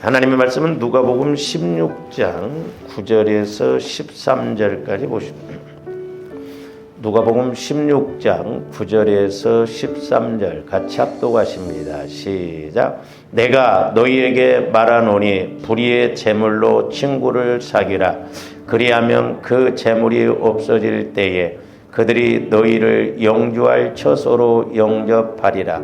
하나님의 말씀은 누가복음 16장 9절에서 13절까지 보십니다. 누가복음 16장 9절에서 13절 같이 합독하십니다. 시작. 내가 너희에게 말하노니 불의의 재물로 친구를 사귀라. 그리하면 그 재물이 없어질 때에 그들이 너희를 영주할 처소로 영접하리라.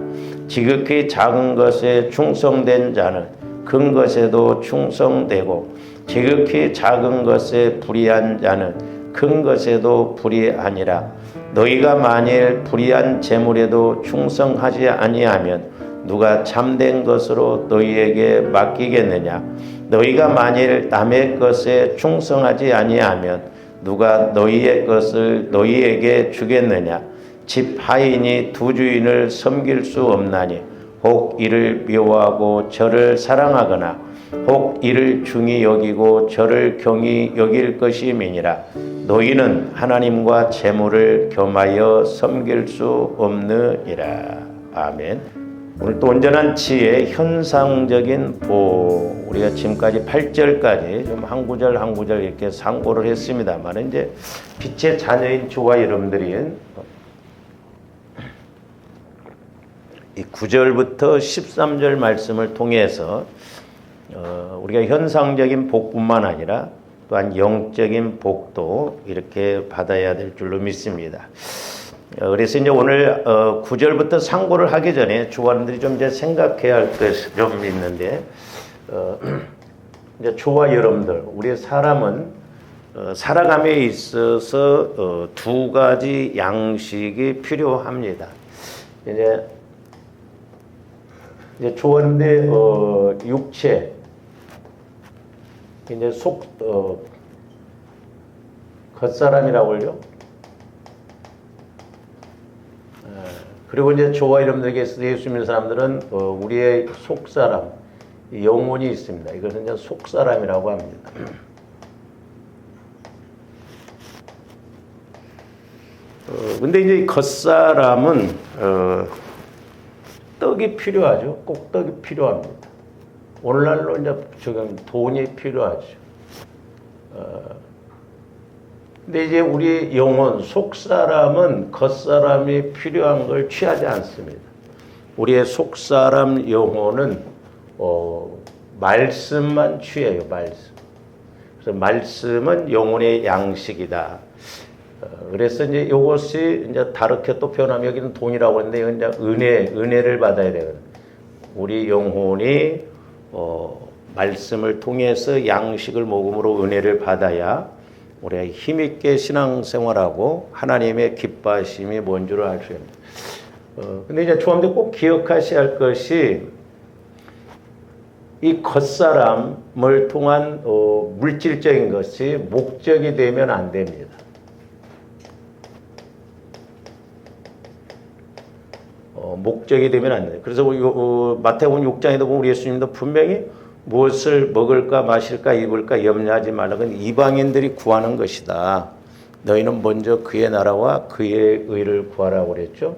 지극히 작은 것에 충성된 자는 큰 것에도 충성되고 지극히 작은 것에 불의한 자는 큰 것에도 불의하니라. 너희가 만일 불의한 재물에도 충성하지 아니하면 누가 참된 것으로 너희에게 맡기겠느냐? 너희가 만일 남의 것에 충성하지 아니하면 누가 너희의 것을 너희에게 주겠느냐? 집 하인이 두 주인을 섬길 수 없나니 혹 이를 미워하고 저를 사랑하거나 혹 이를 중히 여기고 저를 경히 여길 것임이니라. 너희는 하나님과 재물을 겸하여 섬길 수 없느니라. 아멘. 오늘 또 온전한 지혜, 현상적인 복. 우리가 지금까지 8절까지 좀 한 구절 한 구절 이렇게 상고를 했습니다만, 이제 빛의 자녀인 저와 여러분들이 이 9절부터 13절 말씀을 통해서 우리가 현상적인 복뿐만 아니라 또한 영적인 복도 이렇게 받아야 될 줄로 믿습니다. 그래서 이제 오늘 9절부터 상고를 하기 전에 주관들이 좀 이제 생각해야 할 것이 좀 있는데, 이제 저와 여러분들, 우리 사람은 살아감에 있어서 두 가지 양식이 필요합니다. 이제 조원대 육체, 이제 겉사람이라고 하죠. 그리고 이제 저와 여러분들에게 예수 믿는 사람들은 우리의 속사람, 영혼이 있습니다. 이것은 이제 속사람이라고 합니다. 근데 이제 겉사람은 떡이 필요하죠. 꼭 떡이 필요합니다. 오늘날로 이제 지금 돈이 필요하죠. 근데 이제 우리 영혼, 속사람은 겉사람이 필요한 걸 취하지 않습니다. 우리의 속사람 영혼은 말씀만 취해요. 말씀. 그래서 말씀은 영혼의 양식이다. 그래서 이제 이것이 이제 다르게 또 표현하면 여기는 돈이라고 하는데 이건 이제 은혜를 받아야 되거든요. 우리 영혼이 말씀을 통해서 양식을 먹음으로 은혜를 받아야 우리가 힘있게 신앙생활하고 하나님의 기뻐하심이 뭔 줄 알 수 있습니다. 근데 이제 조합들 꼭 기억하셔야 할 것이 이 겉사람을 통한 물질적인 것이 목적이 되면 안 됩니다. 목적이 되면 안 돼요. 그래서 마태복음 6장에도 보면 우리 예수님도 분명히 무엇을 먹을까 마실까 입을까 염려하지 말라고 이방인들이 구하는 것이다. 너희는 먼저 그의 나라와 그의 의를 구하라고 그랬죠.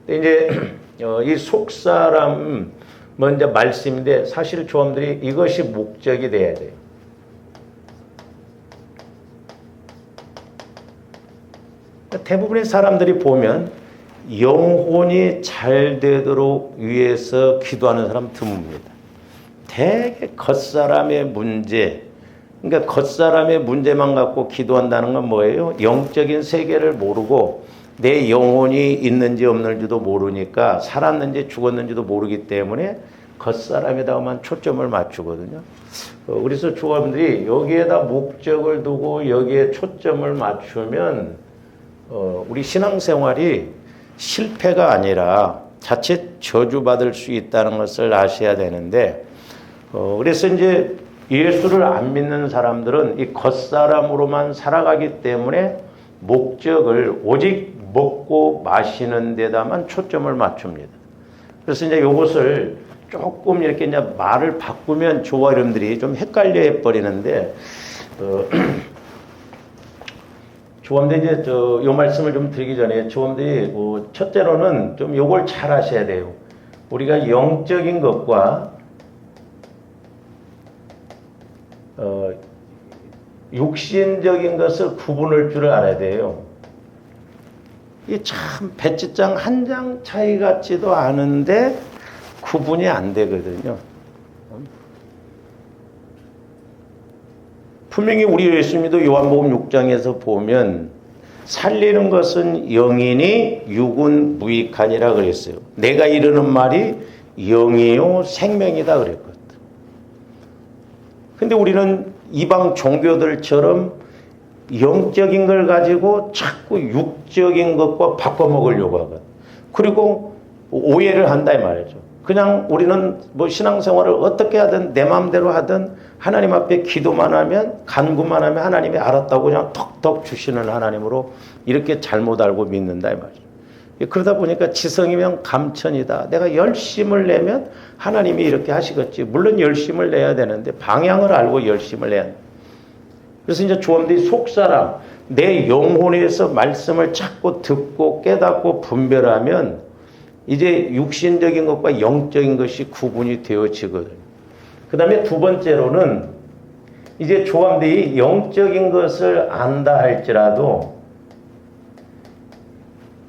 근데 이제 이 속사람 먼저 말씀인데 사실 조함들이 이것이 목적이 돼야 돼요. 대부분의 사람들이 보면 영혼이 잘 되도록 위해서 기도하는 사람 드뭅니다. 되게 겉사람의 문제, 그러니까 겉사람의 문제만 갖고 기도한다는 건 뭐예요? 영적인 세계를 모르고 내 영혼이 있는지 없는지도 모르니까 살았는지 죽었는지도 모르기 때문에 겉사람에다가만 초점을 맞추거든요. 그래서 주관들이 여기에다 목적을 두고 여기에 초점을 맞추면 우리 신앙생활이 실패가 아니라 자칫 저주받을 수 있다는 것을 아셔야 되는데, 그래서 이제 예수를 안 믿는 사람들은 이 겉사람으로만 살아가기 때문에 목적을 오직 먹고 마시는 데다만 초점을 맞춥니다. 그래서 이제 이것을 조금 이렇게 이제 말을 바꾸면 저와 여러분들이 좀 헷갈려 해버리는데, 조원들이 이제 요 말씀을 좀 드리기 전에 조원들이 첫째로는 좀 요걸 잘 하셔야 돼요. 우리가 영적인 것과 육신적인 것을 구분할 줄 알아야 돼요. 이게 참 배지장 한 장 차이 같지도 않은데 구분이 안 되거든요. 분명히 우리 예수님도 요한복음 6장에서 보면 살리는 것은 영이니 육은 무익하니라 그랬어요. 내가 이르는 말이 영이요 생명이다 그랬거든. 근데 우리는 이방 종교들처럼 영적인 걸 가지고 자꾸 육적인 것과 바꿔먹으려고 하거든. 그리고 오해를 한다 이 말이죠. 그냥 우리는 뭐 신앙생활을 어떻게 하든 내 마음대로 하든 하나님 앞에 기도만 하면 간구만 하면 하나님이 알았다고 그냥 턱턱 주시는 하나님으로 이렇게 잘못 알고 믿는다 이 말이죠. 그러다 보니까 지성이면 감천이다. 내가 열심을 내면 하나님이 이렇게 하시겠지. 물론 열심을 내야 되는데 방향을 알고 열심을 내야 돼. 그래서 이제 조언들이 속사람, 내 영혼에서 말씀을 자꾸 듣고 깨닫고 분별하면 이제 육신적인 것과 영적인 것이 구분이 되어지거든요. 그 다음에 두 번째로는 이제 조함들이 영적인 것을 안다 할지라도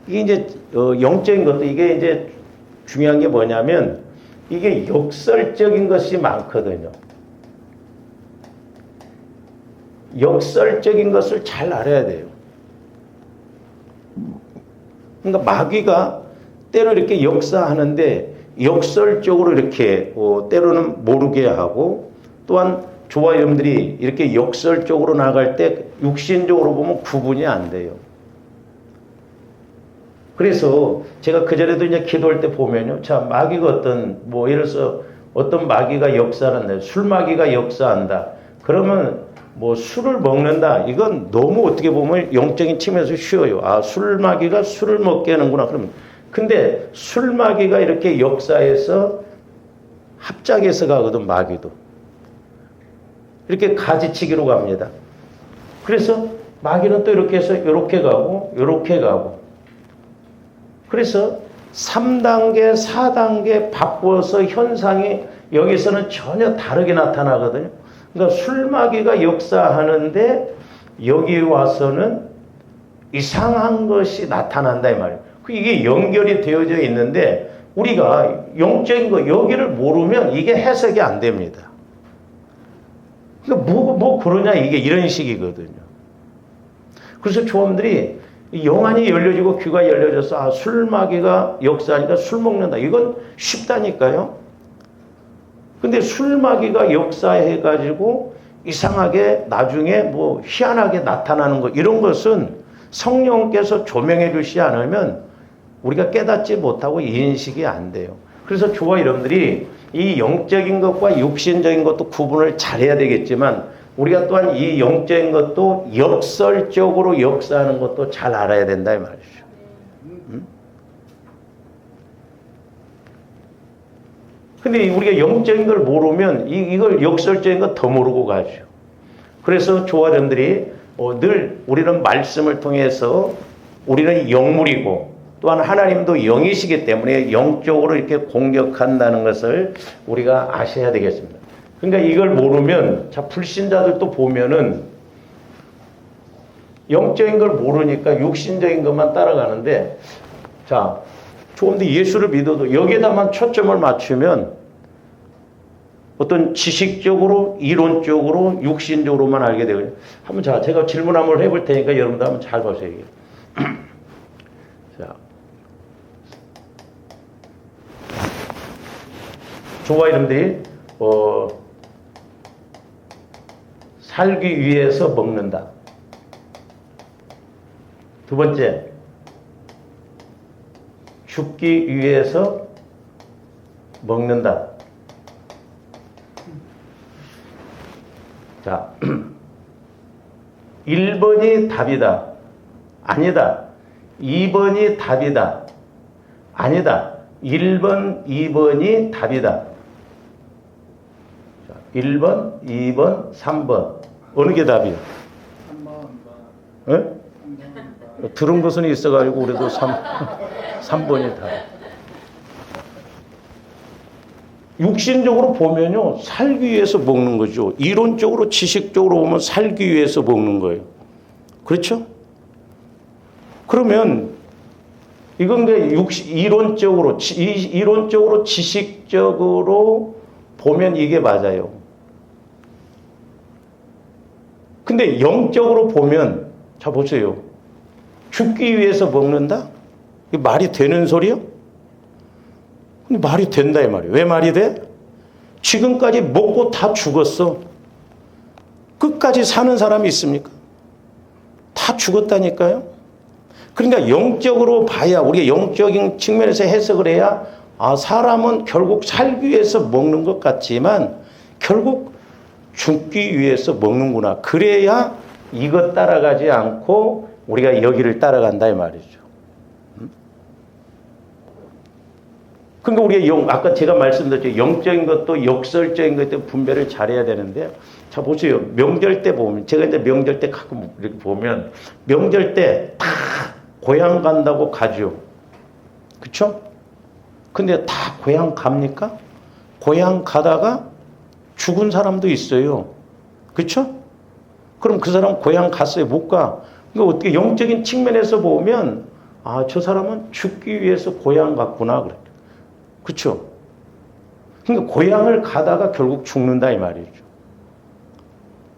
이게 이제 영적인 것도 이게 이제 중요한 게 뭐냐면 이게 역설적인 것이 많거든요. 역설적인 것을 잘 알아야 돼요. 그러니까 마귀가 때로 이렇게 역사하는데 역설적으로 이렇게 때로는 모르게 하고 또한 저와 여러분들이 이렇게 역설적으로 나갈 때 육신적으로 보면 구분이 안 돼요. 그래서 제가 그전에도 이제 기도할 때 보면요. 자, 마귀가 뭐 예를 들어서 어떤 마귀가 역사한다. 술 마귀가 역사한다. 그러면 뭐 술을 먹는다. 이건 너무 어떻게 보면 영적인 측면에서 쉬워요. 아, 술 마귀가 술을 먹게 하는구나. 그러면 근데 술 마귀가 이렇게 역사해서 합작해서 가거든, 마귀도. 이렇게 가지치기로 갑니다. 그래서 마귀는 또 이렇게 해서 이렇게 가고 이렇게 가고. 그래서 3단계, 4단계 바꿔서 현상이 여기서는 전혀 다르게 나타나거든요. 그러니까 술마귀가 역사하는데 여기 와서는 이상한 것이 나타난다 이 말이에요. 이게 연결이 되어져 있는데 우리가 영적인 거 여기를 모르면 이게 해석이 안 됩니다. 그러니까 뭐 그러냐 이게 이런 식이거든요. 그래서 조원들이 영안이 열려지고 귀가 열려져서 아, 술마귀가 역사하니까 술 먹는다. 이건 쉽다니까요. 근데 술마귀가 역사해가지고 이상하게 나중에 뭐 희한하게 나타나는 것 이런 것은 성령께서 조명해 주시지 않으면 우리가 깨닫지 못하고 인식이 안 돼요. 그래서 저와 여러분들이 이 영적인 것과 육신적인 것도 구분을 잘해야 되겠지만 우리가 또한 이 영적인 것도 역설적으로 역사하는 것도 잘 알아야 된다 이 말이죠. 근데 우리가 영적인 걸 모르면 이걸 역설적인 거 더 모르고 가죠. 그래서 저와 여러분들이 늘 우리는 말씀을 통해서 우리는 영물이고 또한 하나님도 영이시기 때문에 영적으로 이렇게 공격한다는 것을 우리가 아셔야 되겠습니다. 그러니까 이걸 모르면 자 불신자들도 보면은 영적인 걸 모르니까 육신적인 것만 따라가는데 자 조금 더 예수를 믿어도 여기에다만 초점을 맞추면 어떤 지식적으로 이론적으로 육신적으로만 알게 되거든요. 한번 자 제가 질문 한번 해볼 테니까 여러분들 한번 잘 보세요. 자, 저와 여러분들이 살기 위해서 먹는다. 두 번째, 죽기 위해서 먹는다. 자, 1번이 답이다. 아니다. 2번이 답이다. 아니다. 1번, 2번이 답이다. 자, 1번, 2번, 3번. 어느 게 답이야? 3번. 예? 들은 것은 있어가지고 우리도 3번이 답. 육신적으로 보면요, 살기 위해서 먹는 거죠. 이론적으로, 지식적으로 보면 살기 위해서 먹는 거예요. 그렇죠? 그러면 이건 이론적으로, 지식적으로 보면 이게 맞아요. 근데 영적으로 보면, 자 보세요. 죽기 위해서 먹는다? 이게 말이 되는 소리요? 근데 말이 된다 이 말이에요. 왜 말이 돼? 지금까지 먹고 다 죽었어. 끝까지 사는 사람이 있습니까? 다 죽었다니까요. 그러니까 영적으로 봐야, 우리가 영적인 측면에서 해석을 해야, 아, 사람은 결국 살기 위해서 먹는 것 같지만 결국 죽기 위해서 먹는구나. 그래야 이것 따라가지 않고 우리가 여기를 따라간다 이 말이죠. 그러니까 우리가 아까 제가 말씀드렸죠. 영적인 것도 역설적인 것도 분별을 잘해야 되는데, 자 보세요. 명절 때 보면, 제가 이제 명절 때 가끔 이렇게 보면, 명절 때 다 고향 간다고 가죠. 그쵸? 근데 다 고향 갑니까? 고향 가다가 죽은 사람도 있어요. 그쵸? 그럼 그 사람 고향 갔어요? 못 가. 그러니까 어떻게 영적인 측면에서 보면, 아, 저 사람은 죽기 위해서 고향 갔구나. 그래. 그렇죠? 그러니까 고향을 가다가 결국 죽는다 이 말이죠.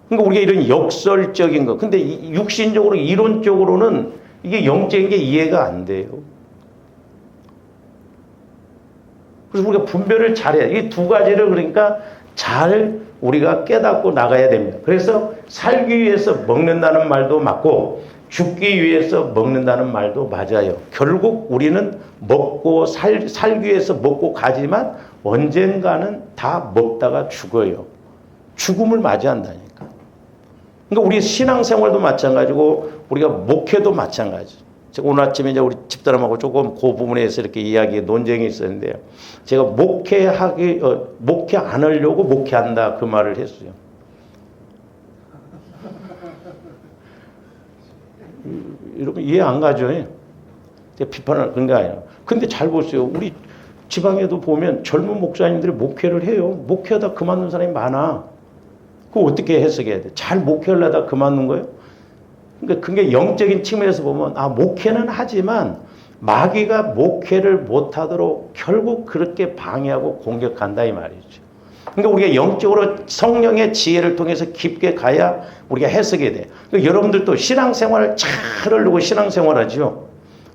그러니까 우리가 이런 역설적인 거, 근데 육신적으로, 이론적으로는 이게 영적인 게 이해가 안 돼요. 그래서 우리가 분별을 잘해야 돼. 이 두 가지를 그러니까 잘 우리가 깨닫고 나가야 됩니다. 그래서 살기 위해서 먹는다는 말도 맞고 죽기 위해서 먹는다는 말도 맞아요. 결국 우리는 먹고 살기 위해서 먹고 가지만 언젠가는 다 먹다가 죽어요. 죽음을 맞이한다니까. 그러니까 우리 신앙생활도 마찬가지고 우리가 목회도 마찬가지. 제가 오늘 아침에 이제 우리 집사람하고 조금 그 부분에서 이렇게 이야기 논쟁이 있었는데요. 제가 목회 안 하려고 목회한다 그 말을 했어요. 여러분 이해 안 가죠? 제가 비판을 그런 게 아니라. 근데 잘 보세요. 우리 지방에도 보면 젊은 목사님들이 목회를 해요. 목회하다 그만둔 사람이 많아. 그거 어떻게 해석해야 돼? 잘 목회를 하다 그만둔 거예요? 그러니까 그게 영적인 측면에서 보면, 아, 목회는 하지만 마귀가 목회를 못하도록 결국 그렇게 방해하고 공격한다 이 말이죠. 그러니까 우리가 영적으로 성령의 지혜를 통해서 깊게 가야 우리가 해석이 돼. 그러니까 여러분들도 신앙생활을 잘 하려고 신앙생활하죠.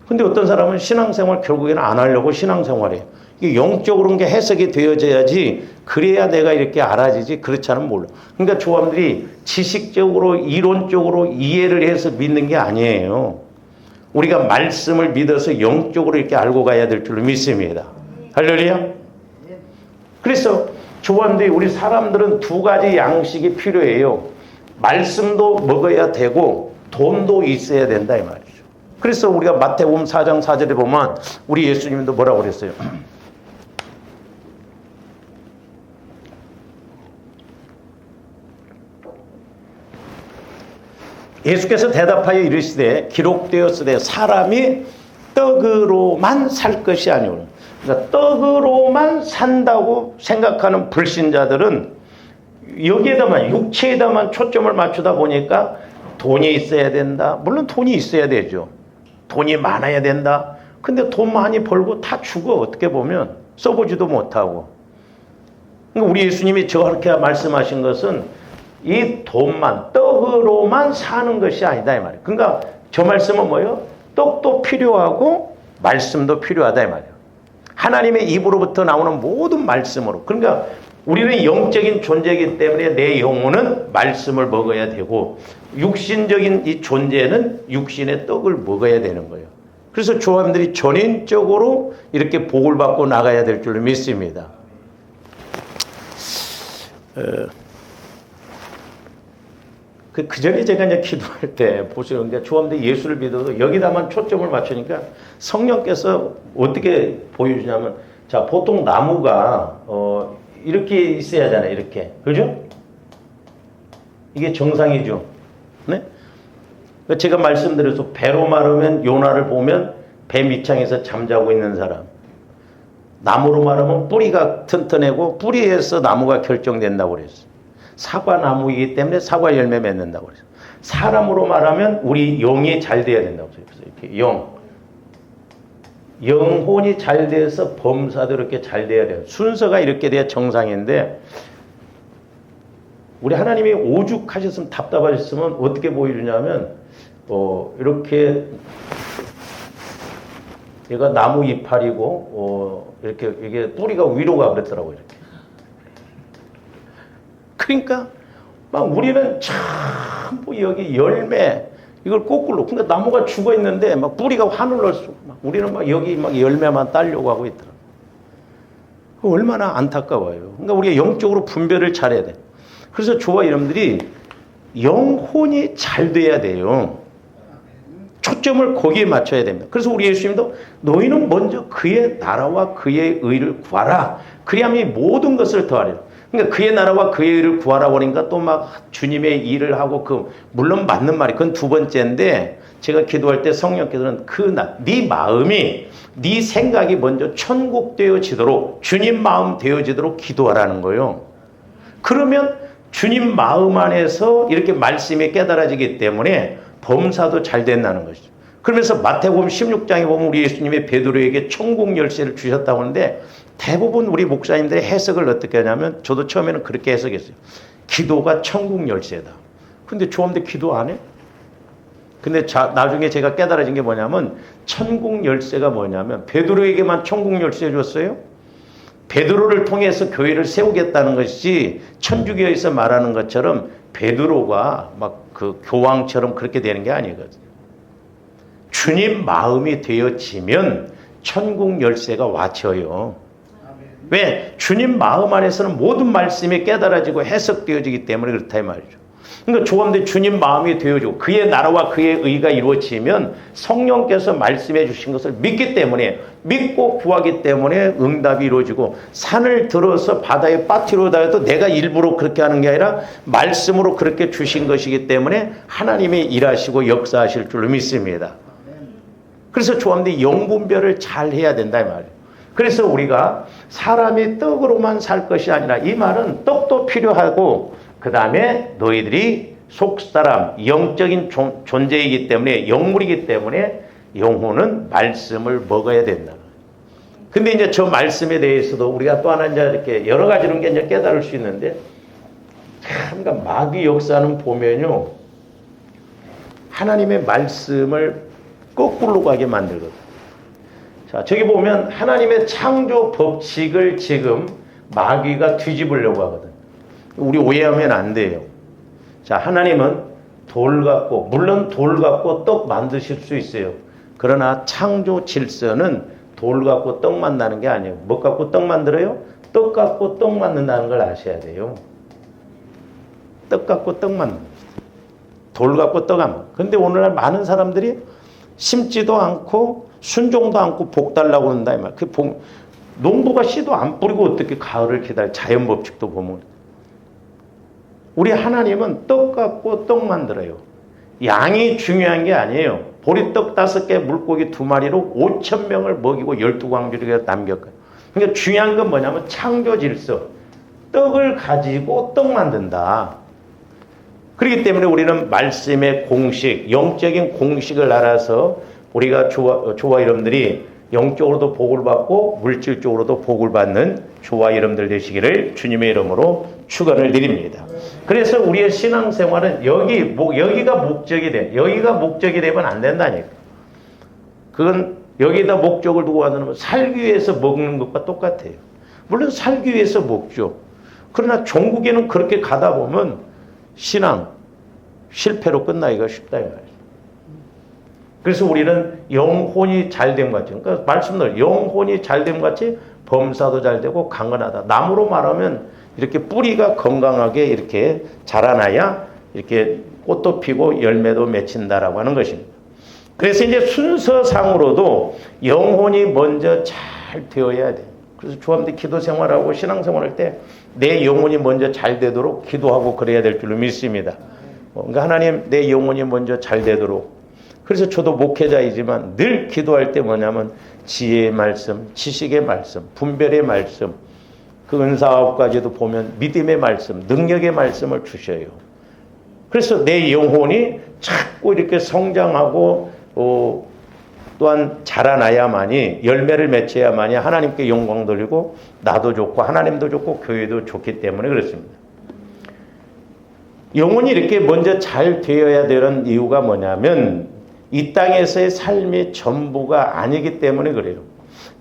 근데 어떤 사람은 신앙생활 결국에는 안 하려고 신앙생활해요. 이게 영적으로 게 해석이 되어져야지, 그래야 내가 이렇게 알아지지, 그렇지 않으면 몰라. 그러니까 조합들이 지식적으로, 이론적으로 이해를 해서 믿는 게 아니에요. 우리가 말씀을 믿어서 영적으로 이렇게 알고 가야 될 줄로 믿습니다. 할렐루야. 그래서 조합들이, 우리 사람들은 두 가지 양식이 필요해요. 말씀도 먹어야 되고 돈도 있어야 된다 이 말이죠. 그래서 우리가 마태복음 4장 4절에 보면 우리 예수님도 뭐라고 그랬어요? 예수께서 대답하여 이르시되 기록되었으되 사람이 떡으로만 살 것이 아니오라. 그러니까 떡으로만 산다고 생각하는 불신자들은 여기에다만, 육체에다만 초점을 맞추다 보니까 돈이 있어야 된다. 물론 돈이 있어야 되죠. 돈이 많아야 된다. 근데 돈 많이 벌고 다 죽어. 어떻게 보면 써보지도 못하고. 그러니까 우리 예수님이 저렇게 말씀하신 것은 이 돈만, 떡으로만 사는 것이 아니다 이 말이에요. 그러니까 저 말씀은 뭐예요? 떡도 필요하고 말씀도 필요하다 이 말이에요. 하나님의 입으로부터 나오는 모든 말씀으로. 그러니까 우리는 영적인 존재이기 때문에 내 영혼은 말씀을 먹어야 되고, 육신적인 이 존재는 육신의 떡을 먹어야 되는 거예요. 그래서 조합들이 전인적으로 이렇게 복을 받고 나가야 될 줄로 믿습니다. 그 전에 제가 이제 기도할 때 보시는 게, 조합들이 예수를 믿어도 여기다만 초점을 맞추니까 성령께서 어떻게 보여주냐면, 자, 보통 나무가 이렇게 있어야 하잖아요. 이렇게. 그죠? 이게 정상이죠. 네? 제가 말씀드려서 배로 마르면 요나를 보면 배 밑창에서 잠자고 있는 사람. 나무로 말하면 뿌리가 튼튼하고 뿌리에서 나무가 결정된다고 그랬어요. 사과 나무이기 때문에 사과 열매 맺는다고 그랬어요. 사람으로 말하면 우리 영이 잘 돼야 된다고 그랬어요. 이렇게 영혼이 잘 돼서 범사도 이렇게 잘 돼야 돼요. 순서가 이렇게 돼야 정상인데 우리 하나님이 오죽하셨으면 답답하셨으면 어떻게 보여주냐면 이렇게 얘가 나무 이파리고 이렇게 이게 뿌리가 위로 가 그랬더라고요. 이렇게. 그러니까 막 우리는 전부 여기 열매 이걸 거꾸로 그러니까 나무가 죽어 있는데 막 뿌리가 하늘로 막 우리는 막 여기 막 열매만 따려고 하고 있더라고요. 얼마나 안타까워요. 그러니까 우리가 영적으로 분별을 잘해야 돼. 그래서 저와 여러분들이 영혼이 잘 돼야 돼요. 초점을 거기에 맞춰야 됩니다. 그래서 우리 예수님도 너희는 먼저 그의 나라와 그의 의를 구하라. 그리하면 이 모든 것을 더하리라. 그러니까 그의 나라와 그의 의를 구하라고 하니까 또 막 주님의 일을 하고 물론 맞는 말이 그건 두 번째인데 제가 기도할 때 성령께서는 네 마음이 네 생각이 먼저 천국 되어지도록 주님 마음 되어지도록 기도하라는 거예요. 그러면 주님 마음 안에서 이렇게 말씀이 깨달아지기 때문에 범사도 잘 된다는 것이죠. 그러면서 마태복음 16장에 보면 우리 예수님이 베드로에게 천국 열쇠를 주셨다고 하는데 대부분 우리 목사님들의 해석을 어떻게 하냐면 저도 처음에는 그렇게 해석했어요. 기도가 천국 열쇠다. 근데 조함대 기도 안 해? 근데 나중에 제가 깨달아진 게 뭐냐면 천국 열쇠가 뭐냐면 베드로에게만 천국 열쇠 줬어요? 베드로를 통해서 교회를 세우겠다는 것이 천주교에서 말하는 것처럼 베드로가 막 그 교황처럼 그렇게 되는 게 아니거든요. 주님 마음이 되어지면 천국 열쇠가 와쳐요. 왜? 주님 마음 안에서는 모든 말씀이 깨달아지고 해석되어지기 때문에 그렇다 이 말이죠. 그러니까 조감대 주님 마음이 되어지고 그의 나라와 그의 의가 이루어지면 성령께서 말씀해 주신 것을 믿기 때문에 믿고 구하기 때문에 응답이 이루어지고 산을 들어서 바다에 빠뜨리다 해도 내가 일부러 그렇게 하는 게 아니라 말씀으로 그렇게 주신 것이기 때문에 하나님이 일하시고 역사하실 줄로 믿습니다. 그래서 조감대 영분별을 잘 해야 된다 이 말이에요. 그래서 우리가 사람이 떡으로만 살 것이 아니라 이 말은 떡도 필요하고 그 다음에 너희들이 속사람, 영적인 존재이기 때문에 영물이기 때문에 영혼은 말씀을 먹어야 된다. 근데 이제 저 말씀에 대해서도 우리가 또 하나 이제 이렇게 여러 가지로 이제 깨달을 수 있는데 참 그러니까 마귀 역사는 보면요. 하나님의 말씀을 거꾸로 가게 만들거든. 자, 저기 보면 하나님의 창조 법칙을 지금 마귀가 뒤집으려고 하거든. 우리 오해하면 안 돼요. 자, 하나님은 돌 갖고, 물론 돌 갖고 떡 만드실 수 있어요. 그러나 창조 질서는 돌 갖고 떡 만드는 게 아니에요. 뭐 갖고 떡 만들어요? 떡 갖고 떡 만든다는 걸 아셔야 돼요. 떡 갖고 떡 만든다. 돌 갖고 떡 안 만든다. 근데 오늘날 많은 사람들이 심지도 않고 순종도 않고 복 달라고 한다 이 말. 그 농부가 씨도 안 뿌리고 어떻게 가을을 기다려? 자연 법칙도 보면. 우리 하나님은 떡 갖고 떡 만들어요. 양이 중요한 게 아니에요. 보리떡 5개, 물고기 2마리로 5,000명을 먹이고 12광주리가 남겼거든요. 그러니까 중요한 건 뭐냐면 창조 질서. 떡을 가지고 떡 만든다. 그렇기 때문에 우리는 말씀의 공식, 영적인 공식을 알아서 우리가 저와 여러분들이 영적으로도 복을 받고 물질적으로도 복을 받는 저와 여러분들 되시기를 주님의 이름으로 축원을 드립니다. 그래서 우리의 신앙생활은 여기가 목적이 돼. 여기가 목적이 되면 안 된다니까. 그건 여기다 목적을 두고 하는 살기 위해서 먹는 것과 똑같아요. 물론 살기 위해서 먹죠. 그러나 종국에는 그렇게 가다 보면 신앙 실패로 끝나기가 쉽다 이 말이에요. 그래서 우리는 영혼이 잘됨 같이, 그러니까 말씀들 영혼이 잘됨 같이 범사도 잘 되고 강건하다. 나무로 말하면 이렇게 뿌리가 건강하게 이렇게 자라나야 이렇게 꽃도 피고 열매도 맺힌다라고 하는 것입니다. 그래서 이제 순서상으로도 영혼이 먼저 잘 되어야 돼요. 그래서 조합대 기도 생활하고 신앙 생활할 때 내 영혼이 먼저 잘 되도록 기도하고 그래야 될 줄로 믿습니다. 그러니까 하나님 내 영혼이 먼저 잘 되도록. 그래서 저도 목회자이지만 늘 기도할 때 뭐냐면 지혜의 말씀, 지식의 말씀, 분별의 말씀, 그 은사업까지도 보면 믿음의 말씀, 능력의 말씀을 주셔요. 그래서 내 영혼이 자꾸 이렇게 성장하고 또한 자라나야만이, 열매를 맺혀야만이 하나님께 영광 돌리고 나도 좋고 하나님도 좋고 교회도 좋기 때문에 그렇습니다. 영혼이 이렇게 먼저 잘 되어야 되는 이유가 뭐냐면 이 땅에서의 삶이 전부가 아니기 때문에 그래요.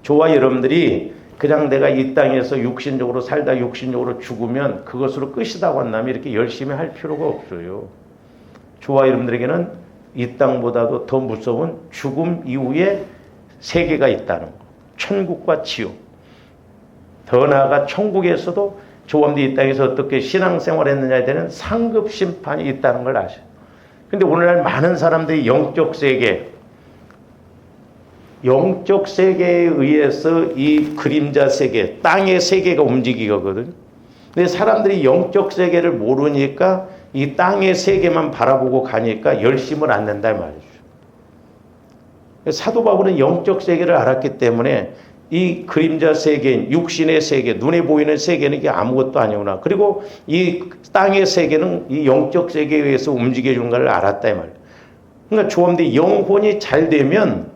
저와 여러분들이 그냥 내가 이 땅에서 육신적으로 살다 육신적으로 죽으면 그것으로 끝이라고 한다면 이렇게 열심히 할 필요가 없어요. 저와 여러분들에게는 이 땅보다도 더 무서운 죽음 이후에 세계가 있다는 거. 천국과 지옥. 더 나아가 천국에서도 저와 여러분들이 이 땅에서 어떻게 신앙생활을 했느냐에 대한 상급 심판이 있다는 걸 아셔요. 근데 오늘날 많은 사람들이 영적 세계에 의해서 이 그림자 세계, 땅의 세계가 움직이거든. 근데 사람들이 영적 세계를 모르니까 이 땅의 세계만 바라보고 가니까 열심을 안 낸다 말이죠. 사도 바울은 영적 세계를 알았기 때문에 이 그림자 세계인 육신의 세계, 눈에 보이는 세계는 이게 아무것도 아니구나. 그리고 이 땅의 세계는 이 영적 세계에 의해서 움직여주는 걸 알았다 이 말이에요. 그러니까 조함대 영혼이 잘 되면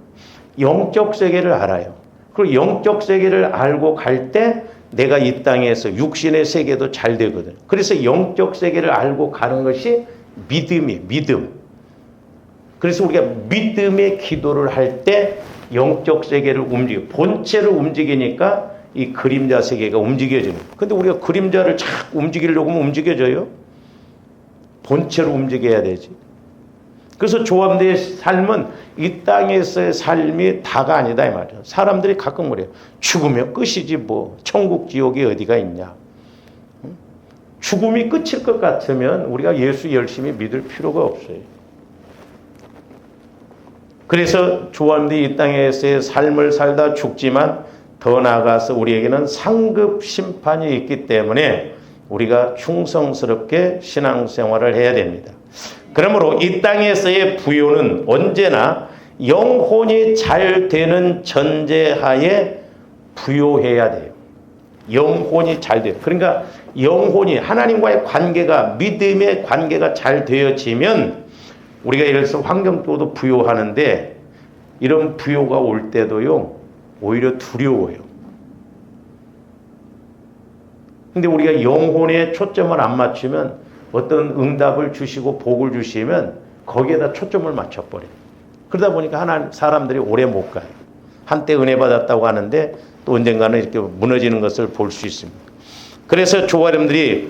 영적 세계를 알아요. 그리고 영적 세계를 알고 갈 때 내가 이 땅에서 육신의 세계도 잘 되거든. 그래서 영적 세계를 알고 가는 것이 믿음이에요. 믿음. 그래서 우리가 믿음의 기도를 할 때 영적 세계를 본체를 움직이니까 이 그림자 세계가 움직여지는 거예요. 근데 우리가 그림자를 자꾸 움직이려고 하면 움직여져요? 본체로 움직여야 되지. 그래서 조함대의 삶은 이 땅에서의 삶이 다가 아니다 이 말이에요. 사람들이 가끔 그래요. 죽으면 끝이지 뭐 천국 지옥이 어디가 있냐. 죽음이 끝일 것 같으면 우리가 예수 열심히 믿을 필요가 없어요. 그래서 조함대 이 땅에서의 삶을 살다 죽지만 더 나아가서 우리에게는 상급 심판이 있기 때문에 우리가 충성스럽게 신앙생활을 해야 됩니다. 그러므로 이 땅에서의 부요는 언제나 영혼이 잘 되는 전제하에 부요해야 돼요. 영혼이 잘 돼요. 그러니까 영혼이 하나님과의 관계가, 믿음의 관계가 잘 되어지면 우리가 예를 들어서 환경적으로도 부요하는데 이런 부요가 올 때도요 오히려 두려워요. 근데 우리가 영혼에 초점을 안 맞추면 어떤 응답을 주시고 복을 주시면 거기에다 초점을 맞춰버려요. 그러다 보니까 사람들이 오래 못 가요. 한때 은혜 받았다고 하는데 또 언젠가는 이렇게 무너지는 것을 볼 수 있습니다. 그래서 저와 여러분들이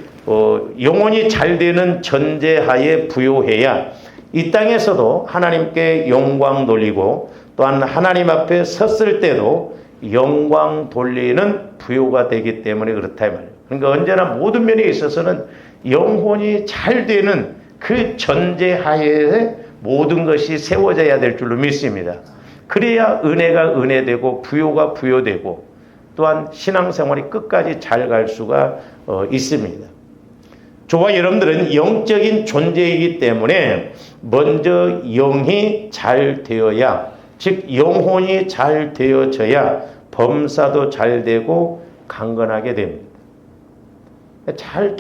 영혼이 잘 되는 전제하에 부요해야 이 땅에서도 하나님께 영광 돌리고 또한 하나님 앞에 섰을 때도 영광 돌리는 부요가 되기 때문에 그렇다 이 말이에요. 그러니까 언제나 모든 면에 있어서는 영혼이 잘 되는 그 전제하에 모든 것이 세워져야 될 줄로 믿습니다. 그래야 은혜가 은혜되고 부요가 부요되고 또한 신앙생활이 끝까지 잘 갈 수가 있습니다. 저와 여러분들은 영적인 존재이기 때문에 먼저 영이 잘 되어야, 즉 영혼이 잘 되어져야 범사도 잘 되고 강건하게 됩니다. 잘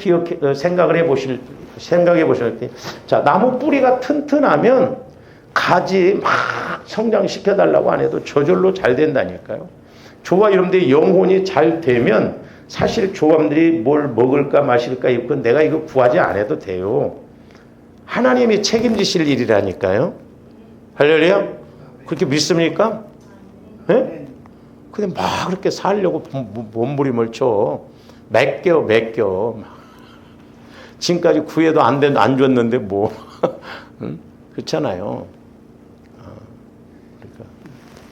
생각해 보실 때, 자, 나무 뿌리가 튼튼하면 가지 막 성장시켜 달라고 안 해도 저절로 잘 된다니까요. 저와 여러분들이 영혼이 잘 되면 사실 조함들이 뭘 먹을까 마실까 입고 내가 이거 구하지 않아도 돼요. 하나님이 책임지실 일이라니까요. 할렐루야? 그렇게 믿습니까? 네? 근데 막 그렇게 살려고 몸부림을 쳐. 맡겨. 지금까지 구해도 안 줬는데 뭐. 응? 그렇잖아요. 그러니까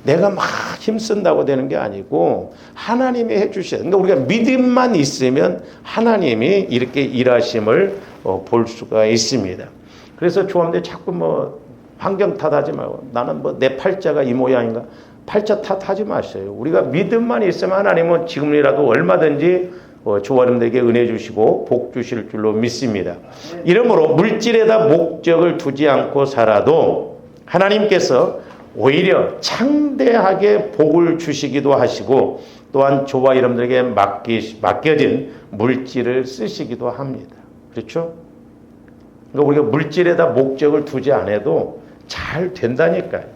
내가 막 힘쓴다고 되는 게 아니고 하나님이 해주셔야 돼요. 그러니까 우리가 믿음만 있으면 하나님이 이렇게 일하심을 볼 수가 있습니다. 그래서 조함들 자꾸 뭐 환경 탓하지 말고 나는 뭐 내 팔자가 이 모양인가 팔자 탓하지 마세요. 우리가 믿음만 있으면 하나님은 지금이라도 얼마든지 조아름들에게 은혜 주시고 복 주실 줄로 믿습니다. 이러므로 물질에다 목적을 두지 않고 살아도 하나님께서 오히려 창대하게 복을 주시기도 하시고 또한 저와 여러분들에게 맡겨진 물질을 쓰시기도 합니다. 그렇죠? 그러니까 우리가 물질에다 목적을 두지 않아도 잘 된다니까요.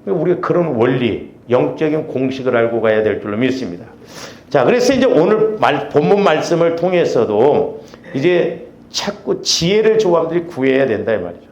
우리가 그런 원리, 영적인 공식을 알고 가야 될 줄로 믿습니다. 자, 그래서 이제 오늘 본문 말씀을 통해서도 이제 자꾸 지혜를 조함들이 구해야 된다 이 말이죠.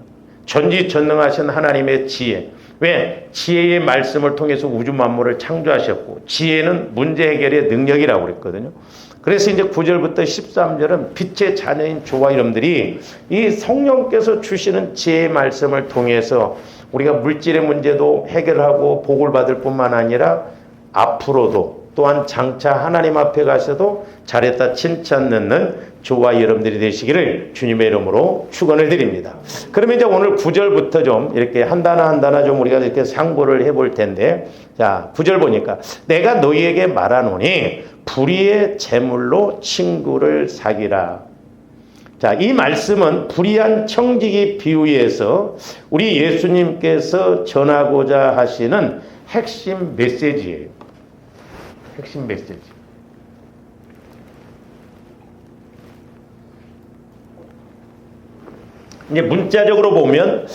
전지전능하신 하나님의 지혜. 왜? 지혜의 말씀을 통해서 우주 만물을 창조하셨고 지혜는 문제 해결의 능력이라고 그랬거든요. 그래서 이제 9절부터 13절은 빛의 자녀인 저와 여러분들이 이 성령께서 주시는 지혜의 말씀을 통해서 우리가 물질의 문제도 해결하고 복을 받을 뿐만 아니라 앞으로도 또한 장차 하나님 앞에 가셔도 잘했다 칭찬 듣는 저와 여러분들이 되시기를 주님의 이름으로 축원을 드립니다. 그러면 이제 오늘 9절부터 좀 이렇게 한 단어 좀 우리가 이렇게 상고를 해볼 텐데, 자 9절 보니까 내가 너희에게 말하노니 불의의 재물로 친구를 사귀라. 자, 이 말씀은 불의한 청지기 비유에서 우리 예수님께서 전하고자 하시는 핵심 메시지예요. 핵심 메시지. 이제 문자적으로 보면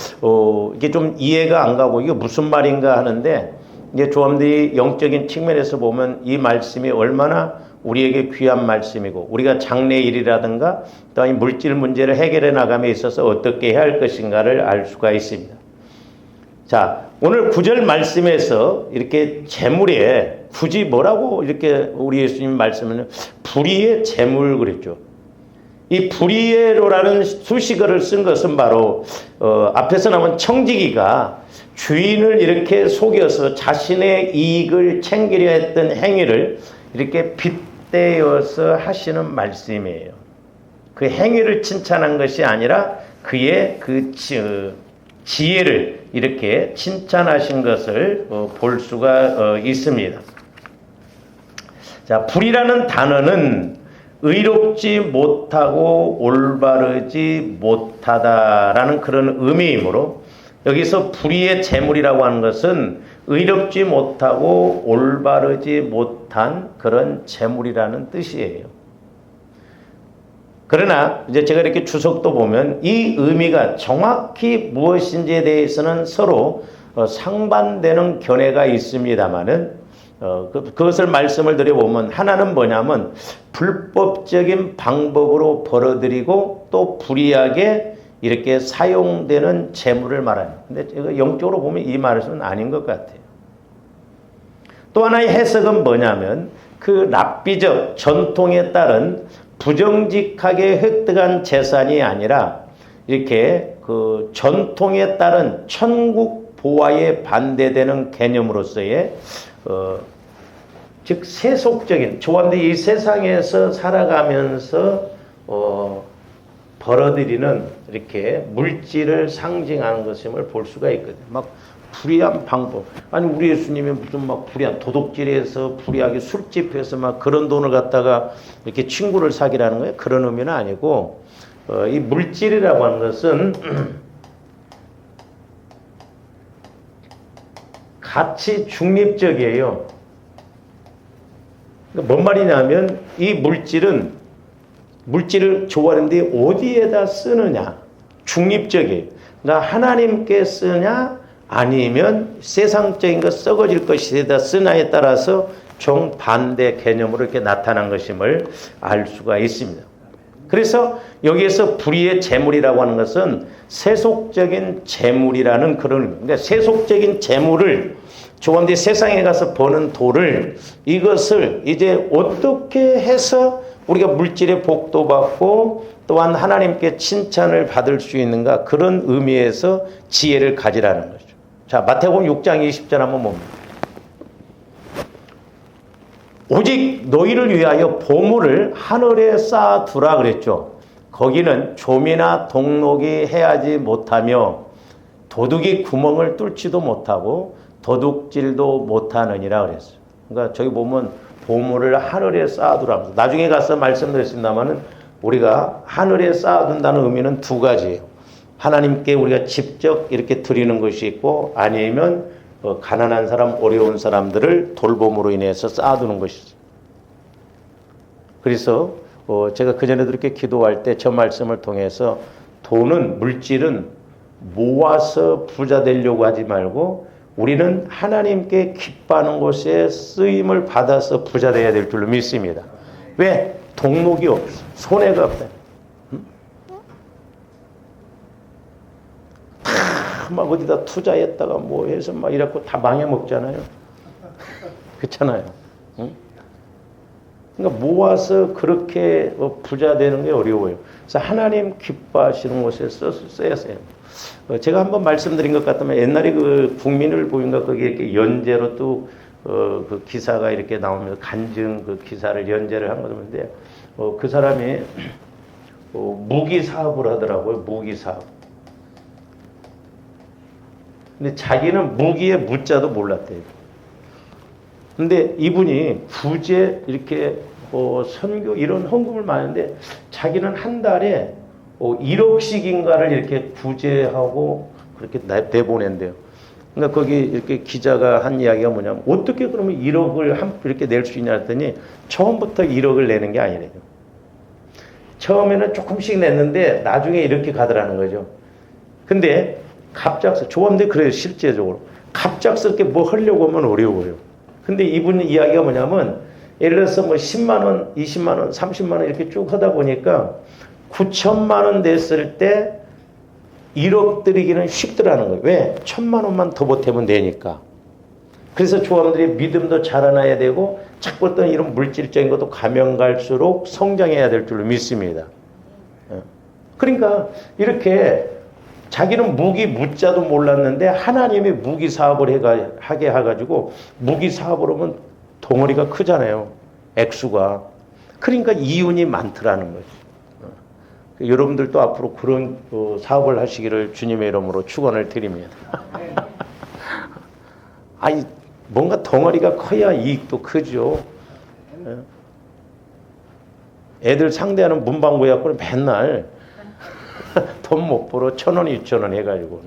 이게 좀 이해가 안 가고 이게 무슨 말인가 하는데 이제 조함들이 영적인 측면에서 보면 이 말씀이 얼마나 우리에게 귀한 말씀이고 우리가 장래일이라든가 또 이 물질 문제를 해결해 나감에 있어서 어떻게 해야 할 것인가를 알 수가 있습니다. 자, 오늘 9절 말씀에서 이렇게 재물에 굳이 뭐라고 이렇게 우리 예수님 말씀은 불의의 재물 그랬죠. 이 불의로라는 수식어를 쓴 것은 바로 앞에서 나온 청지기가 주인을 이렇게 속여서 자신의 이익을 챙기려 했던 행위를 이렇게 빗대어서 하시는 말씀이에요. 그 행위를 칭찬한 것이 아니라 그의 그 지혜를 이렇게 칭찬하신 것을 볼 수가 있습니다. 자, 불이라는 단어는 의롭지 못하고 올바르지 못하다라는 그런 의미이므로 여기서 불의의 재물이라고 하는 것은 의롭지 못하고 올바르지 못한 그런 재물이라는 뜻이에요. 그러나 이제 제가 이렇게 주석도 보면 이 의미가 정확히 무엇인지에 대해서는 서로 상반되는 견해가 있습니다만은 그것을 말씀을 드려보면 하나는 뭐냐면 불법적인 방법으로 벌어들이고 또 불이하게 이렇게 사용되는 재물을 말하는. 근데 제가 영적으로 보면 이 말은 아닌 것 같아요. 또 하나의 해석은 뭐냐면 그 랍비적 전통에 따른 부정직하게 획득한 재산이 아니라 이렇게 그 전통에 따른 천국 보화에 반대되는 개념으로서의 즉 세속적인 조함들이 이 세상에서 살아가면서 벌어들이는 이렇게 물질을 상징하는 것임을 볼 수가 있거든요. 막 불의한 방법. 아니 우리 예수님이 무슨 막 불의한 도둑질해서 불의하게 술집해서 막 그런 돈을 갖다가 이렇게 친구를 사귀라는 거예요. 그런 의미는 아니고 이 물질이라고 하는 것은 가치 중립적이에요. 그러니까 뭔 말이냐면 이 물질을 좋아하는데 어디에다 쓰느냐 중립적이에요. 그러니까 하나님께 쓰냐 아니면 세상적인 것 썩어질 것에다 쓰냐에 따라서 정반대 개념으로 이렇게 나타난 것임을 알 수가 있습니다. 그래서 여기에서 불의의 재물이라고 하는 것은 세속적인 재물이라는 그런 그러니까 세속적인 재물을 조건데 세상에 가서 버는 돈을 이것을 이제 어떻게 해서 우리가 물질의 복도 받고 또한 하나님께 칭찬을 받을 수 있는가 그런 의미에서 지혜를 가지라는 거죠. 자, 마태복음 6장 20절 한번 봅니다. 오직 너희를 위하여 보물을 하늘에 쌓아두라 그랬죠. 거기는 좀이나 동록이 해하지 못하며 도둑이 구멍을 뚫지도 못하고 도둑질도 못하느니라 그랬어요. 그러니까 저기 보면 보물을 하늘에 쌓아두라. 나중에 가서 말씀드렸습니다만은 우리가 하늘에 쌓아둔다는 의미는 두 가지예요. 하나님께 우리가 직접 이렇게 드리는 것이 있고 아니면 가난한 사람, 어려운 사람들을 돌봄으로 인해서 쌓아두는 것이죠. 그래서 제가 그전에도 이렇게 기도할 때 저 말씀을 통해서 돈은, 물질은 모아서 부자 되려고 하지 말고 우리는 하나님께 기뻐하는 곳에 쓰임을 받아서 부자 되어야 될 줄로 믿습니다. 왜? 동록이 없어. 손해가 없다. 막 어디다 투자했다가 뭐 해서 막 이래갖고 다 망해먹잖아요. 그렇잖아요. 응? 그러니까 모아서 그렇게 부자 되는 게 어려워요. 그래서 하나님 기뻐하시는 곳에 써야 해요. 제가 한번 말씀드린 것 같으면 옛날에 그 국민을 보인가 거기에 이렇게 연재로 또 그 기사가 이렇게 나오면서 간증 그 기사를 연재를 한 건데 그 사람이 무기 사업을 하더라고요. 무기 사업. 근데 자기는 무기의 무자도 몰랐대요. 근데 이분이 부재 이렇게 선교 이런 헌금을 많은데 자기는 한 달에 1억씩인가를 이렇게 부재하고 그렇게 내보낸대요. 그러니까 거기 이렇게 기자가 한 이야기가 뭐냐면 어떻게 그러면 1억을 이렇게 낼 수 있냐 했더니 처음부터 1억을 내는 게 아니래요. 처음에는 조금씩 냈는데 나중에 이렇게 가더라는 거죠. 근데 조합원들이 그래요. 실제적으로 갑작스럽게 뭐 하려고 하면 어려워요. 근데 이분 이야기가 뭐냐면 예를 들어서 뭐 10만 원, 20만 원, 30만 원 이렇게 쭉 하다 보니까 9천만 원 냈을 때 1억 드리기는 쉽더라는 거예요. 왜? 1,000만 원만 더 보태면 되니까. 그래서 조합원들이 믿음도 자라나야 되고 자꾸 어떤 이런 물질적인 것도 가면 갈수록 성장해야 될 줄로 믿습니다. 그러니까 이렇게 자기는 무기 무자도 몰랐는데 하나님이 무기 사업을 하게 해가지고 무기 사업으로 하면 덩어리가 크잖아요. 액수가. 그러니까 이윤이 많더라는 거죠. 여러분들도 앞으로 그런 사업을 하시기를 주님의 이름으로 축원을 드립니다. 아니 뭔가 덩어리가 커야 이익도 크죠. 애들 상대하는 문방구에 갖고는 맨날 돈 못 벌어 1,000원, 2,000원 해가지고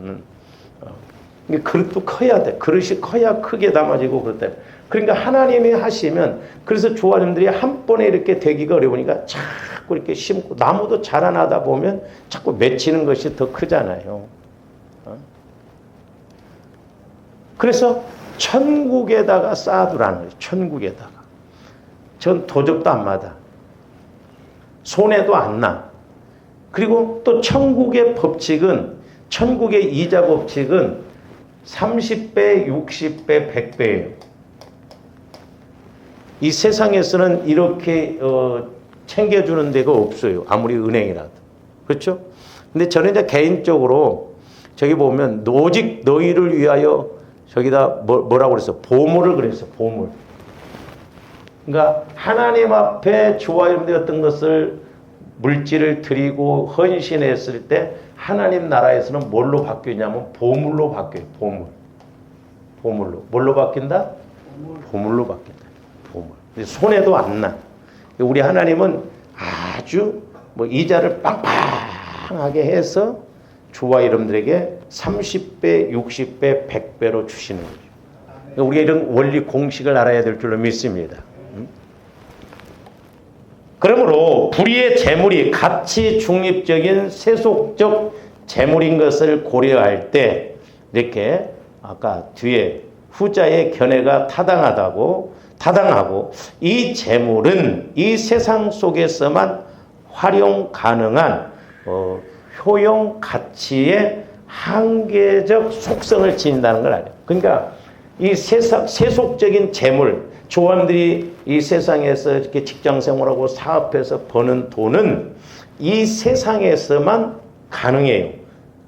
그릇도 커야 돼. 그릇이 커야 크게 담아지고 그렇다. 그러니까 하나님이 하시면 그래서 조화님들이 한 번에 이렇게 되기가 어려우니까 자꾸 이렇게 심고 나무도 자라나다 보면 자꾸 맺히는 것이 더 크잖아요. 그래서 천국에다가 쌓아두라는 거예요. 천국에다가. 전 도적도 안 맞아. 손해도 안 나. 그리고 또 천국의 법칙은 천국의 이자 법칙은 30배, 60배, 100배예요. 이 세상에서는 이렇게 챙겨주는 데가 없어요. 아무리 은행이라도. 그렇죠? 근데 저는 이제 개인적으로 저기 보면 오직 너희를 위하여 저기다 뭐라고 그랬어? 보물을 그랬어. 보물. 그러니까 하나님 앞에 좋아요되었던 것을 물질을 드리고 헌신했을 때 하나님 나라에서는 뭘로 바뀌냐면 보물로 바뀌어요. 보물. 보물로. 뭘로 바뀐다? 보물로 바뀐다. 보물. 손해도 안 나. 우리 하나님은 아주 이자를 빵빵하게 해서 주와 이름들에게 30배, 60배, 100배로 주시는 거죠. 우리가 이런 원리 공식을 알아야 될 줄로 믿습니다. 그러므로 불의의 재물이 가치 중립적인 세속적 재물인 것을 고려할 때 이렇게 아까 뒤에 후자의 견해가 타당하고 이 재물은 이 세상 속에서만 활용 가능한 효용 가치의 한계적 속성을 지닌다는 걸 알아요. 그러니까 이 세속적인 재물, 조원들이 이 세상에서 이렇게 직장 생활하고 사업해서 버는 돈은 이 세상에서만 가능해요.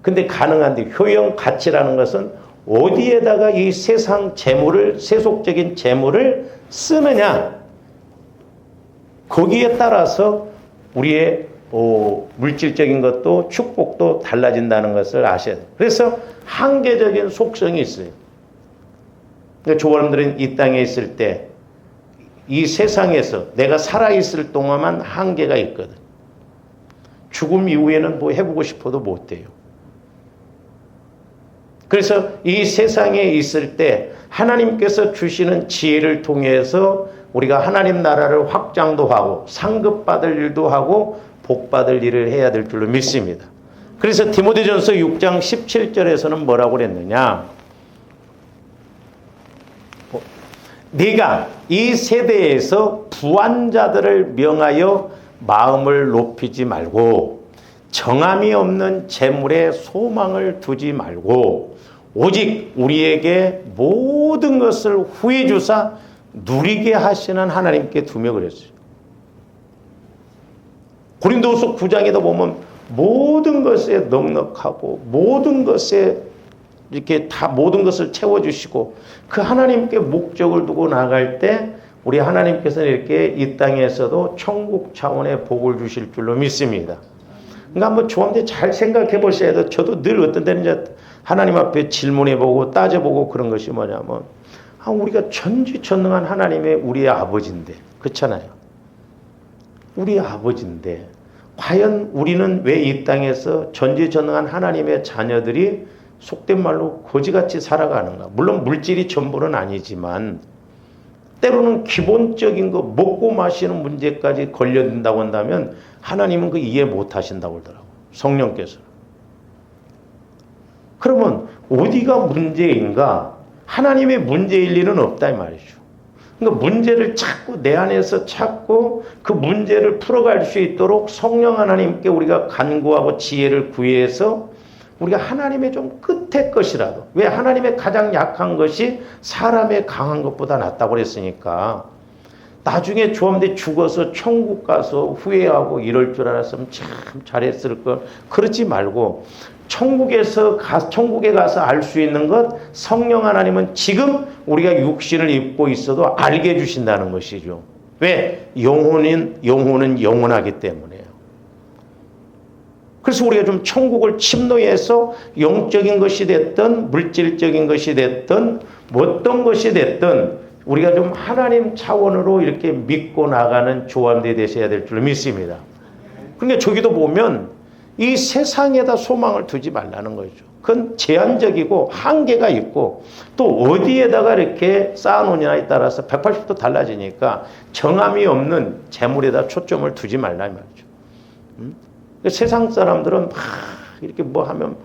근데 가능한데 효용 가치라는 것은 어디에다가 이 세상 재물을, 세속적인 재물을 쓰느냐, 거기에 따라서 우리의 물질적인 것도 축복도 달라진다는 것을 아셔야 돼요. 그래서 한계적인 속성이 있어요. 그러니까 조원들은 이 땅에 있을 때 이 세상에서 내가 살아있을 동안만 한계가 있거든. 죽음 이후에는 뭐 해보고 싶어도 못 돼요. 그래서 이 세상에 있을 때 하나님께서 주시는 지혜를 통해서 우리가 하나님 나라를 확장도 하고 상급받을 일도 하고 복받을 일을 해야 될 줄로 믿습니다. 그래서 디모데전서 6장 17절에서는 뭐라고 그랬느냐? 네가 이 세대에서 부한 자들을 명하여 마음을 높이지 말고 정함이 없는 재물에 소망을 두지 말고 오직 우리에게 모든 것을 후해 주사 누리게 하시는 하나님께 두며 그랬어요. 고린도후서 9장에도 보면 모든 것에 넉넉하고 모든 것에 이렇게 다 모든 것을 채워주시고 그 하나님께 목적을 두고 나갈 때 우리 하나님께서는 이렇게 이 땅에서도 천국 차원의 복을 주실 줄로 믿습니다. 그러니까 한번 조합대 잘 생각해 보셔야 돼요. 저도 늘 어떤 때는 이제 하나님 앞에 질문해보고 따져보고 그런 것이 뭐냐면 우리가 전지전능한 하나님의 우리의 아버지인데 그렇잖아요. 우리 아버지인데 과연 우리는 왜 이 땅에서 전지전능한 하나님의 자녀들이 속된 말로 거지같이 살아가는가? 물론 물질이 전부는 아니지만 때로는 기본적인 거 먹고 마시는 문제까지 걸려든다고 한다면 하나님은 그 이해 못 하신다고 그러더라고요. 성령께서. 그러면 어디가 문제인가? 하나님의 문제일 일은 없다 이 말이죠. 그러니까 문제를 찾고 내 안에서 찾고 그 문제를 풀어갈 수 있도록 성령 하나님께 우리가 간구하고 지혜를 구해서 우리가 하나님의 좀 끝의 것이라도 왜 하나님의 가장 약한 것이 사람의 강한 것보다 낫다고 그랬으니까 나중에 조함대 죽어서 천국 가서 후회하고 이럴 줄 알았으면 참 잘했을 걸 그러지 말고 천국에 가서 알 수 있는 것 성령 하나님은 지금 우리가 육신을 입고 있어도 알게 해주신다는 것이죠. 왜? 영혼은 영원하기 때문에요. 그래서 우리가 좀 천국을 침노해서 영적인 것이 됐든 물질적인 것이 됐든 어떤 것이 됐든 우리가 좀 하나님 차원으로 이렇게 믿고 나가는 조함대 되셔야 될 줄 믿습니다. 그러니까 저기도 보면 이 세상에다 소망을 두지 말라는 거죠. 그건 제한적이고 한계가 있고 또 어디에다가 이렇게 쌓아놓느냐에 따라서 180도 달라지니까 정함이 없는 재물에다 초점을 두지 말라 이 말이죠. 세상 사람들은 막 이렇게 뭐 하면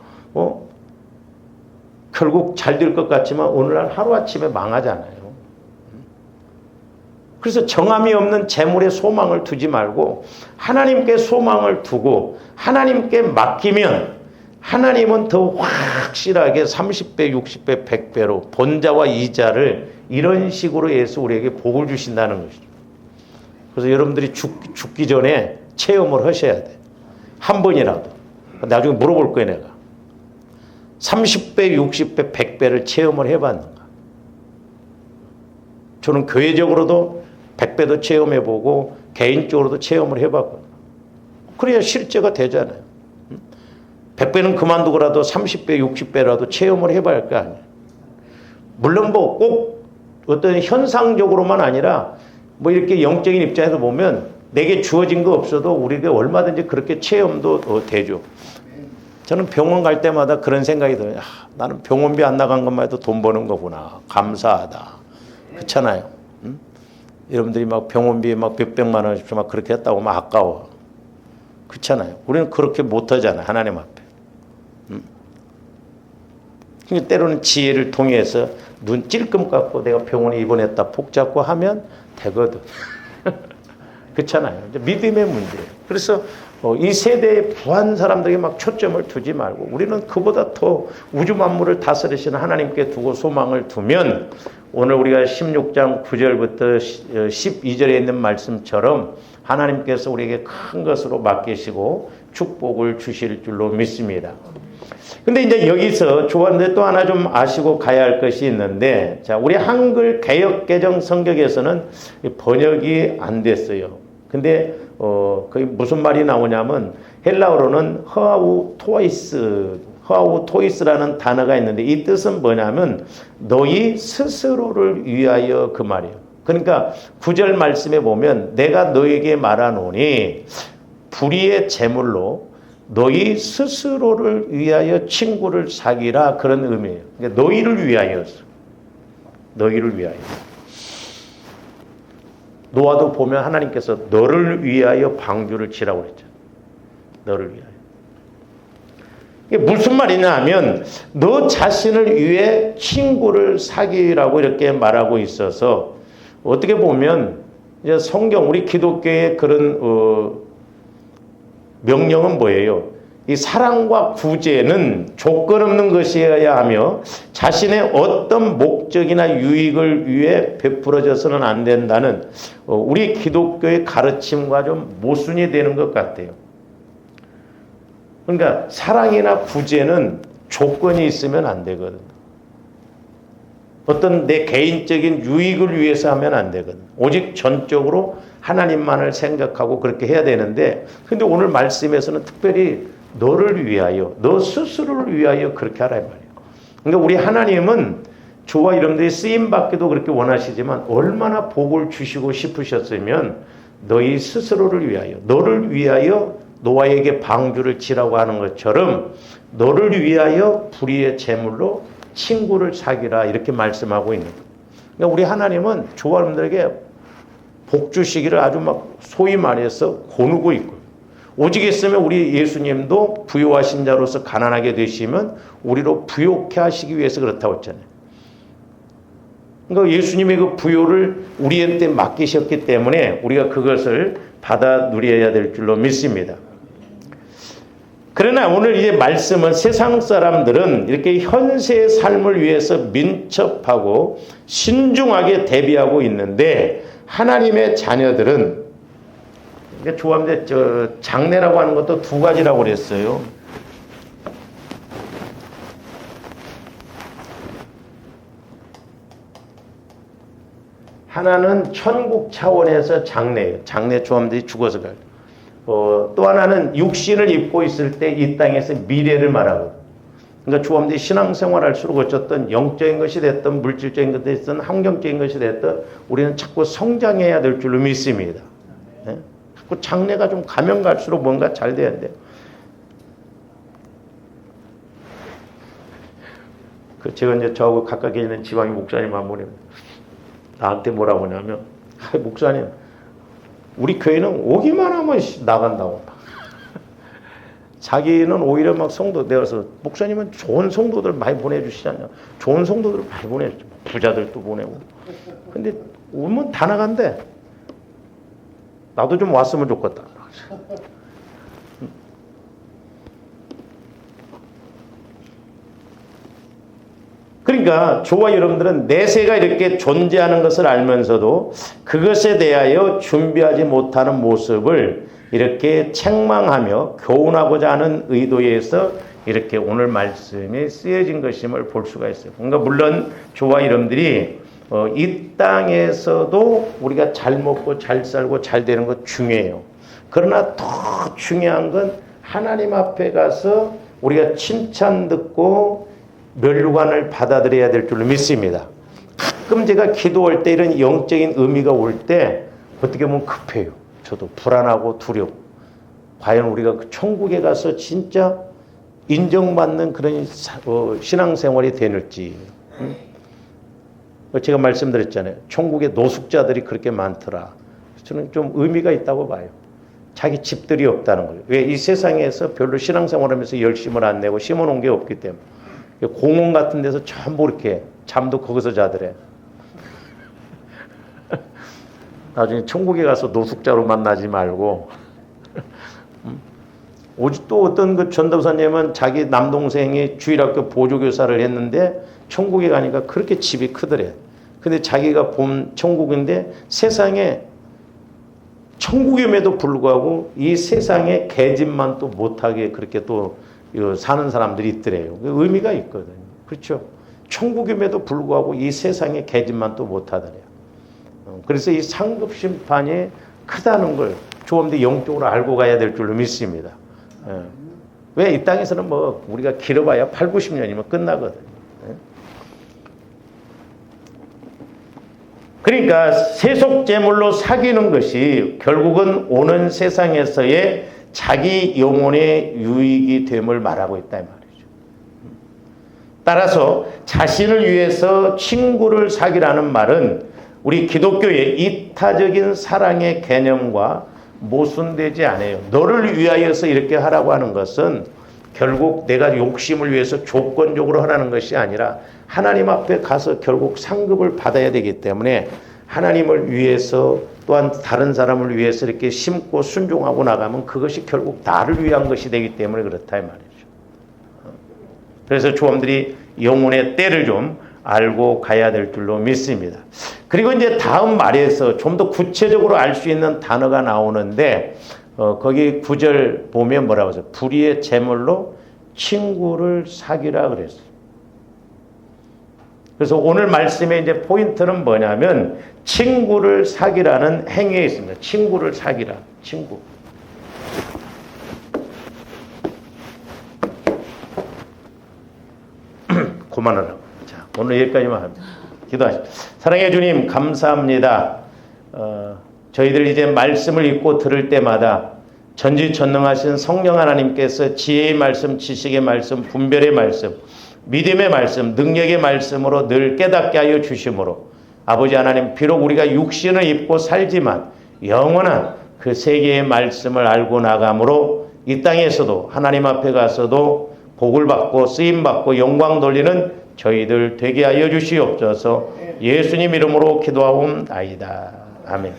결국 잘 될 것 같지만 오늘날 하루아침에 망하잖아요. 그래서 정함이 없는 재물에 소망을 두지 말고 하나님께 소망을 두고 하나님께 맡기면 하나님은 더 확실하게 30배, 60배, 100배로 본자와 이자를 이런 식으로 해서 우리에게 복을 주신다는 것이죠. 그래서 여러분들이 죽기 전에 체험을 하셔야 돼. 한 번이라도. 나중에 물어볼 거예요, 내가. 30배, 60배, 100배를 체험을 해봤는가? 저는 교회적으로도 100배도 체험해보고 개인적으로도 체험을 해봤거든요. 그래야 실제가 되잖아요. 100배는 그만두고라도 30배, 60배라도 체험을 해봐야 할 거 아니에요. 물론 뭐 꼭 어떤 현상적으로만 아니라 뭐 이렇게 영적인 입장에서 보면 내게 주어진 거 없어도 우리가 얼마든지 그렇게 체험도 되죠. 저는 병원 갈 때마다 그런 생각이 들어요. 나는 병원비 안 나간 것만 해도 돈 버는 거구나. 감사하다. 그렇잖아요. 응? 여러분들이 막 병원비 막 몇백만 원씩 막 그렇게 했다고 막 아까워. 그렇잖아요. 우리는 그렇게 못하잖아요. 하나님 앞에. 응? 그러니까 때로는 지혜를 통해서 눈 찔끔 감고 내가 병원에 입원했다 푹 잡고 하면 되거든. 그렇잖아요. 믿음의 문제예요. 그래서 이 세대에 부한 사람들에게 막 초점을 두지 말고 우리는 그보다 더 우주 만물을 다스리시는 하나님께 두고 소망을 두면 오늘 우리가 16장 9절부터 12절에 있는 말씀처럼 하나님께서 우리에게 큰 것으로 맡기시고 축복을 주실 줄로 믿습니다. 근데 이제 여기서 조한데 또 하나 좀 아시고 가야 할 것이 있는데, 자, 우리 한글 개역개정 성경에서는 번역이 안 됐어요. 근데 그게 무슨 말이 나오냐면 헬라어로는 허아우 토이스라는 단어가 있는데 이 뜻은 뭐냐면 너희 스스로를 위하여 그 말이에요. 그러니까 9절 말씀에 보면 내가 너에게 말하노니 불의의 제물로 너희 스스로를 위하여 친구를 사귀라, 그런 의미예요. 그러니까 너희를 위하여서. 너희를 위하여. 노아도 보면 하나님께서 너를 위하여 방주를 치라고 그랬죠. 너를 위하여. 이게 무슨 말이냐 하면 너 자신을 위해 친구를 사귀라고 이렇게 말하고 있어서, 어떻게 보면 이제 성경, 우리 기독교의 그런 명령은 뭐예요? 이 사랑과 구제는 조건 없는 것이어야 하며 자신의 어떤 목적이나 유익을 위해 베풀어져서는 안 된다는 우리 기독교의 가르침과 좀 모순이 되는 것 같아요. 그러니까 사랑이나 구제는 조건이 있으면 안 되거든. 어떤 내 개인적인 유익을 위해서 하면 안 되거든. 오직 전적으로 하나님만을 생각하고 그렇게 해야 되는데, 근데 오늘 말씀에서는 특별히 너를 위하여, 너 스스로를 위하여 그렇게 하라 이 말이에요. 그러니까 우리 하나님은 저와 여러분들이 쓰임받기도 그렇게 원하시지만 얼마나 복을 주시고 싶으셨으면 너희 스스로를 위하여, 너를 위하여 노아에게 방주를 치라고 하는 것처럼 너를 위하여 불의의 제물로 친구를 사귀라, 이렇게 말씀하고 있는 거예요. 그러니까 우리 하나님은 저와 여러분들에게 복 주시기를 아주 막 소위 말해서 고누고 있고, 오직 있으면 우리 예수님도 부요하신 자로서 가난하게 되시면 우리로 부요케 하시기 위해서 그렇다고 했잖아요. 그러니까 예수님의 그 부요를 우리한테 맡기셨기 때문에 우리가 그것을 받아 누려야 될 줄로 믿습니다. 그러나 오늘 이제 말씀은 세상 사람들은 이렇게 현세의 삶을 위해서 민첩하고 신중하게 대비하고 있는데, 하나님의 자녀들은, 좋아하는데 장래라고 하는 것도 두 가지라고 그랬어요. 하나는 천국 차원에서 장래예요. 장래 조함들이 죽어서 갈. 또 하나는 육신을 입고 있을 때 이 땅에서 미래를 말하고. 그러니까 조함들이 신앙생활 할수록 어쨌든 영적인 것이 됐든 물질적인 것이 됐든 환경적인 것이 됐든 우리는 자꾸 성장해야 될 줄로 믿습니다. 네? 자꾸 장래가 좀 가면 갈수록 뭔가 잘 돼야 돼요. 제가 이제 저하고 가깝게 있는 지방의 목사님 한 분이 나한테 뭐라고 하냐면, 목사님, 우리 교회는 오기만 하면 나간다고. 자기는 오히려 막 성도 되어서, 목사님은 좋은 성도들 많이 보내주시잖아요. 좋은 성도들 많이 보내주죠. 부자들도 보내고. 근데 오면 다 나간대. 나도 좀 왔으면 좋겠다. 그러니까 저와 여러분들은 내세가 이렇게 존재하는 것을 알면서도 그것에 대하여 준비하지 못하는 모습을 이렇게 책망하며 교훈하고자 하는 의도에서 이렇게 오늘 말씀이 쓰여진 것임을 볼 수가 있어요. 그러니까 물론 저와 여러분들이 이 땅에서도 우리가 잘 먹고 잘 살고 잘 되는 것 중요해요. 그러나 더 중요한 건 하나님 앞에 가서 우리가 칭찬 듣고 멸류관을 받아들여야 될 줄로 믿습니다. 가끔 제가 기도할 때 이런 영적인 의미가 올 때 어떻게 보면 급해요. 저도 불안하고 두렵고, 과연 우리가 그 천국에 가서 진짜 인정받는 그런 신앙생활이 되는지. 제가 말씀드렸잖아요. 천국에 노숙자들이 그렇게 많더라. 저는 좀 의미가 있다고 봐요. 자기 집들이 없다는 거예요. 왜? 이 세상에서 별로 신앙생활하면서 열심을 안 내고 심어놓은 게 없기 때문에. 공원 같은 데서 전부 이렇게 잠도 거기서 자더래. 나중에 천국에 가서 노숙자로 만나지 말고. 오직 또 어떤 그 전도사님은 자기 남동생이 주일학교 보조교사를 했는데 천국에 가니까 그렇게 집이 크더래. 근데 자기가 본 천국인데 세상에 천국임에도 불구하고 이 세상에 계집만 또 못하게 그렇게 또 사는 사람들이 있더래요. 의미가 있거든요. 그렇죠? 천국임에도 불구하고 이 세상에 계집만 또 못하더래요. 그래서 이 상급 심판이 크다는 걸 조금 영적으로 알고 가야 될 줄로 믿습니다. 왜? 이 땅에서는 뭐 우리가 길어봐야 8, 90년이면 끝나거든요. 그러니까 세속재물로 사귀는 것이 결국은 오는 세상에서의 자기 영혼의 유익이 됨을 말하고 있다 이 말이죠. 따라서 자신을 위해서 친구를 사귀라는 말은 우리 기독교의 이타적인 사랑의 개념과 모순되지 않아요. 너를 위하여서 이렇게 하라고 하는 것은 결국 내가 욕심을 위해서 조건적으로 하라는 것이 아니라 하나님 앞에 가서 결국 상급을 받아야 되기 때문에 하나님을 위해서 또한 다른 사람을 위해서 이렇게 심고 순종하고 나가면 그것이 결국 나를 위한 것이 되기 때문에 그렇다 이 말이죠. 그래서 조함들이 영혼의 때를 좀 알고 가야 될 줄로 믿습니다. 그리고 이제 다음 말에서 좀 더 구체적으로 알 수 있는 단어가 나오는데 거기 9절 보면 뭐라고 하죠? 불의의 제물로 친구를 사귀라 그랬어요. 그래서 오늘 말씀의 이제 포인트는 뭐냐면 친구를 사귀라는 행위에 있습니다. 친구를 사귀라. 친구. 그만하라고. 자, 오늘 여기까지만 합니다. 기도하십시오. 사랑해 주님 감사합니다. 저희들 이제 말씀을 읽고 들을 때마다 전지전능하신 성령 하나님께서 지혜의 말씀, 지식의 말씀, 분별의 말씀, 믿음의 말씀, 능력의 말씀으로 늘 깨닫게 하여 주심으로 아버지 하나님 비록 우리가 육신을 입고 살지만 영원한 그 세계의 말씀을 알고 나감으로 이 땅에서도 하나님 앞에 가서도 복을 받고 쓰임받고 영광 돌리는 저희들 되게 하여 주시옵소서. 예수님 이름으로 기도하옵나이다. 아멘.